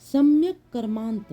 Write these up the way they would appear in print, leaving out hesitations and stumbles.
सम्यक कर्मांत।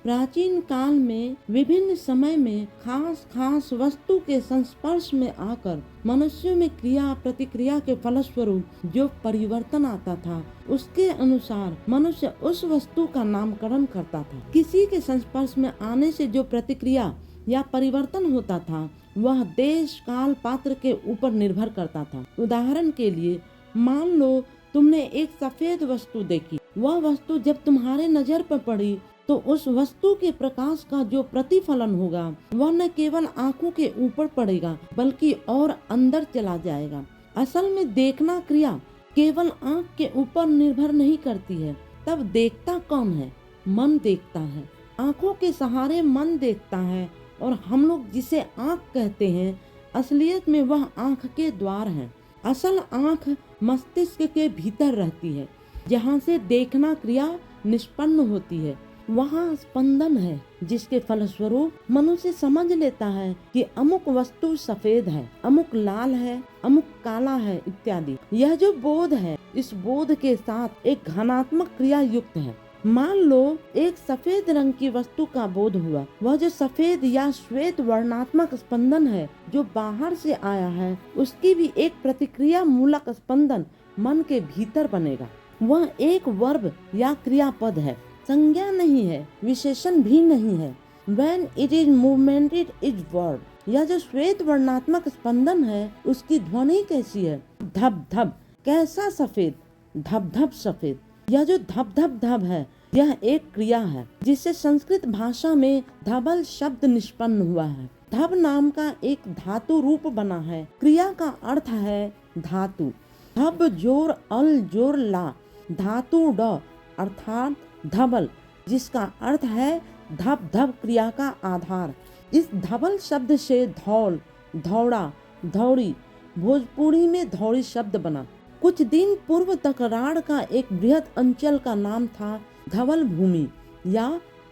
प्राचीन काल में विभिन्न समय में खास वस्तु के संस्पर्श में आकर मनुष्यों में क्रिया प्रतिक्रिया के फलस्वरूप जो परिवर्तन आता था, उसके अनुसार मनुष्य उस वस्तु का नामकरण करता था। किसी के संस्पर्श में आने से जो प्रतिक्रिया या परिवर्तन होता था, वह देश काल पात्र के ऊपर निर्भर करता था। उदाहरण के लिए, मान लो तुमने एक सफेद वस्तु देखी। वह वस्तु जब तुम्हारे नजर पर पड़ी तो उस वस्तु के प्रकाश का जो प्रतिफलन होगा वह न केवल आंखों के ऊपर पड़ेगा बल्कि और अंदर चला जाएगा। असल में देखना क्रिया केवल आंख के ऊपर निर्भर नहीं करती है। तब देखता कौन है? मन देखता है। आंखों के सहारे मन देखता है और हम लोग जिसे आंख कहते हैं, असलियत में वह आंख के द्वार है। असल आंख मस्तिष्क के भीतर रहती है, जहाँ से देखना क्रिया निष्पन्न होती है। वहाँ स्पंदन है, जिसके फलस्वरूप मनुष्य समझ लेता है कि अमुक वस्तु सफेद है, अमुक लाल है, अमुक काला है इत्यादि। यह जो बोध है, इस बोध के साथ एक घनात्मक क्रिया युक्त है। मान लो एक सफेद रंग की वस्तु का बोध हुआ। वह जो सफेद या श्वेत वर्णात्मक स्पंदन है जो बाहर से आया है, उसकी भी एक प्रतिक्रिया मूलक स्पंदन मन के भीतर बनेगा। वह एक वर्ब या क्रियापद है, संज्ञा नहीं है, विशेषण भी नहीं है। When it is movement, it is verb। यह जो श्वेत वर्णात्मक स्पंदन है, उसकी ध्वनि कैसी है? धब धब। कैसा सफेद? धब धब सफेद। यह जो धब धब धब है, यह एक क्रिया है जिससे संस्कृत भाषा में धबल शब्द निष्पन्न हुआ है। धब नाम का एक धातु रूप बना है। क्रिया का अर्थ है धातु। धब जोर अल जोर ला, धातु ड अर्थात धबल, जिसका अर्थ है धब धब क्रिया का आधार। इस धबल शब्द से धौल, धौड़ा, धौड़ी, भोजपुरी में धौड़ी शब्द बना। कुछ दिन पूर्व तक राढ़ का एक बृहद अंचल का नाम था धवल भूमि या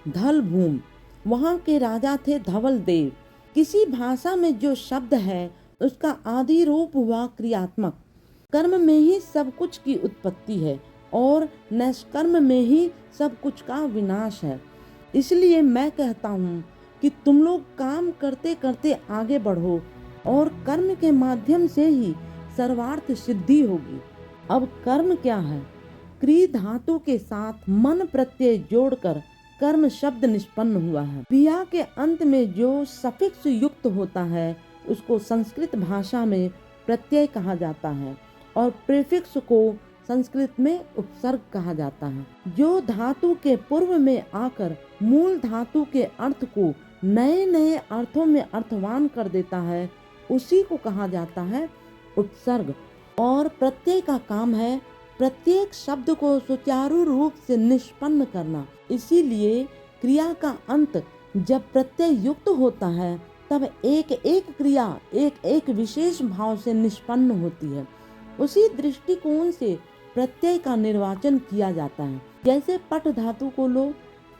धल भूम। वहाँ के राजा थे धवल देव। किसी भाषा में जो शब्द है, उसका आदि रूप हुआ क्रियात्मक। कर्म में ही सब कुछ की उत्पत्ति है और निष्कर्म में ही सब कुछ का विनाश है। इसलिए मैं कहता हूँ कि तुम लोग काम करते करते आगे बढ़ो और कर्म के माध्यम से ही सर्वार्थ सिद्धि होगी। अब कर्म क्या है? क्री धातु के साथ मन प्रत्यय जोड़कर कर्म शब्द निष्पन्न हुआ है। क्रिया के अंत में जो सफिक्स युक्त होता है, उसको संस्कृत भाषा में प्रत्यय कहा जाता है और प्रीफिक्स को संस्कृत में उपसर्ग कहा जाता है। जो धातु के पूर्व में आकर मूल धातु के अर्थ को नए नए अर्थों में अर्थवान कर देता है, उसी को कहा जाता है उपसर्ग। और प्रत्यय का काम है प्रत्येक शब्द को सुचारू रूप से निष्पन्न करना। इसीलिए क्रिया का अंत जब प्रत्यय युक्त होता है, तब एक एक क्रिया एक एक विशेष भाव से निष्पन्न होती है। उसी दृष्टिकोण से प्रत्यय का निर्वाचन किया जाता है। जैसे पठ धातु को लो,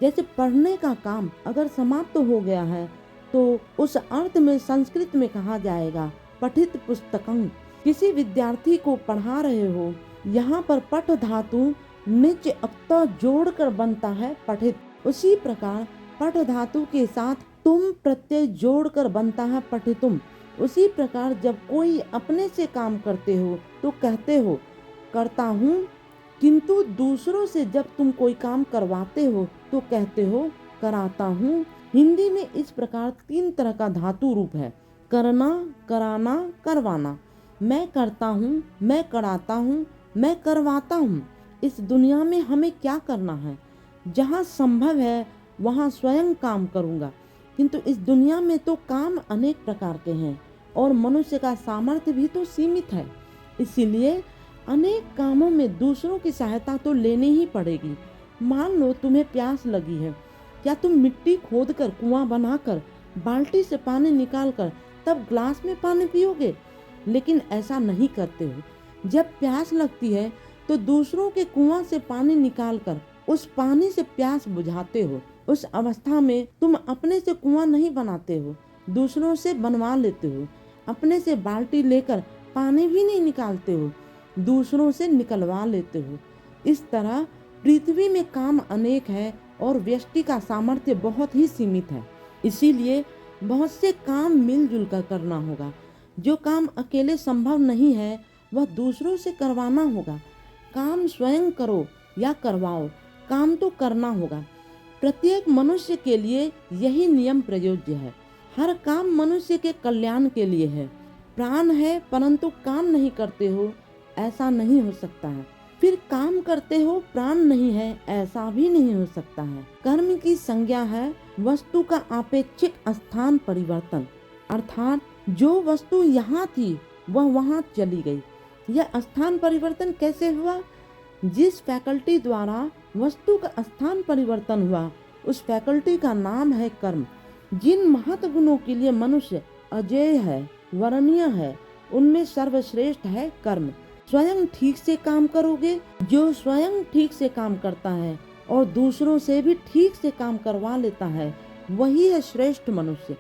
जैसे पढ़ने का काम अगर समाप्त हो गया है तो उस अर्थ में संस्कृत में कहा जाएगा पठित पुस्तकं। किसी विद्यार्थी को पढ़ा रहे हो, यहाँ पर पठ धातु निच अक्ता जोड़कर बनता है पठित। उसी प्रकार पठ धातु के साथ तुम प्रत्यय जोड़कर बनता है पठितुम। उसी प्रकार जब कोई अपने से काम करते हो तो कहते हो करता हूँ, किंतु दूसरों से जब तुम कोई काम करवाते हो तो कहते हो कराता हूँ। हिंदी में इस प्रकार 3 तरह का धातु रूप है: करना, कराना, करवाना। मैं करता हूँ, मैं कराता हूँ, मैं करवाता हूँ। इस दुनिया में हमें क्या करना है? जहाँ संभव है वहाँ स्वयं काम करूँगा, किंतु इस दुनिया में तो काम अनेक प्रकार के हैं और मनुष्य का सामर्थ्य भी तो सीमित है। इसीलिए अनेक कामों में दूसरों की सहायता तो लेनी ही पड़ेगी। मान लो तुम्हें प्यास लगी है, क्या तुम मिट्टी खोदकर कुआं बनाकर बाल्टी से पानी निकालकर तब ग्लास में पानी पियोगे? लेकिन ऐसा नहीं करते हो। जब प्यास लगती है तो दूसरों के कुआं से पानी निकालकर उस पानी से प्यास बुझाते हो। उस अवस्था में तुम अपने से कुआं नहीं बनाते हो, दूसरों से बनवा लेते हो। अपने से बाल्टी लेकर पानी भी नहीं निकालते हो, दूसरों से निकलवा लेते हो। इस तरह पृथ्वी में काम अनेक है और व्यक्ति का सामर्थ्य बहुत ही सीमित है। इसीलिए बहुत से काम मिलजुल कर करना होगा। जो काम अकेले संभव नहीं है वह दूसरों से करवाना होगा। काम स्वयं करो या करवाओ, काम तो करना होगा। प्रत्येक मनुष्य के लिए यही नियम प्रयोज्य है। हर काम मनुष्य के कल्याण के लिए है। प्राण है परंतु काम नहीं करते हो, ऐसा नहीं हो सकता है। फिर काम करते हो, प्राण नहीं है, ऐसा भी नहीं हो सकता है। कर्म की संज्ञा है वस्तु का आपेक्षिक स्थान परिवर्तन, अर्थात जो वस्तु यहाँ थी वह वहाँ चली गई। यह स्थान परिवर्तन कैसे हुआ? जिस फैकल्टी द्वारा वस्तु का स्थान परिवर्तन हुआ उस फैकल्टी का नाम है कर्म। जिन महत् गुणों के लिए मनुष्य अजेय है, वर्णनीय है, उनमें सर्वश्रेष्ठ है कर्म। स्वयं ठीक से काम करोगे, जो स्वयं ठीक से काम करता है और दूसरों से भी ठीक से काम करवा लेता है, वही है श्रेष्ठ मनुष्य।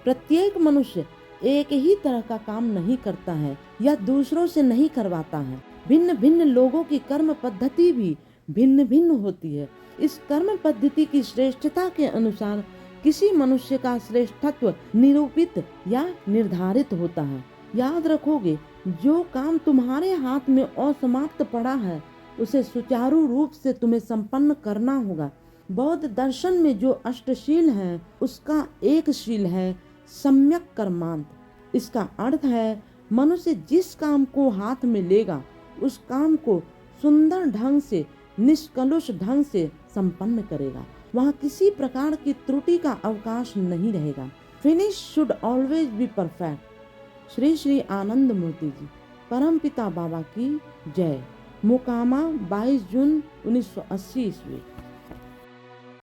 प्रत्येक मनुष्य एक ही तरह का काम नहीं करता है या दूसरों से नहीं करवाता है। भिन्न भिन्न लोगों की कर्म पद्धति भी भिन्न भिन्न होती है। इस कर्म पद्धति की श्रेष्ठता के अनुसार किसी मनुष्य का श्रेष्ठत्व निरूपित या निर्धारित होता है। याद रखोगे, जो काम तुम्हारे हाथ में असमाप्त पड़ा है उसे सुचारू रूप से तुम्हें संपन्न करना होगा। बौद्ध दर्शन में जो अष्टशील है उसका एक शील है सम्यक कर्मांत। इसका अर्थ है मनुष्य जिस काम को हाथ में लेगा उस काम को सुंदर ढंग से, निष्कलुष ढंग से संपन्न करेगा। वहाँ किसी प्रकार की त्रुटि का अवकाश नहीं रहेगा। Finish should always be perfect. Shri Shri Anand Murti ji, परम पिता बाबा की जय। मोकामा 22 जून 1980 ईस्वी।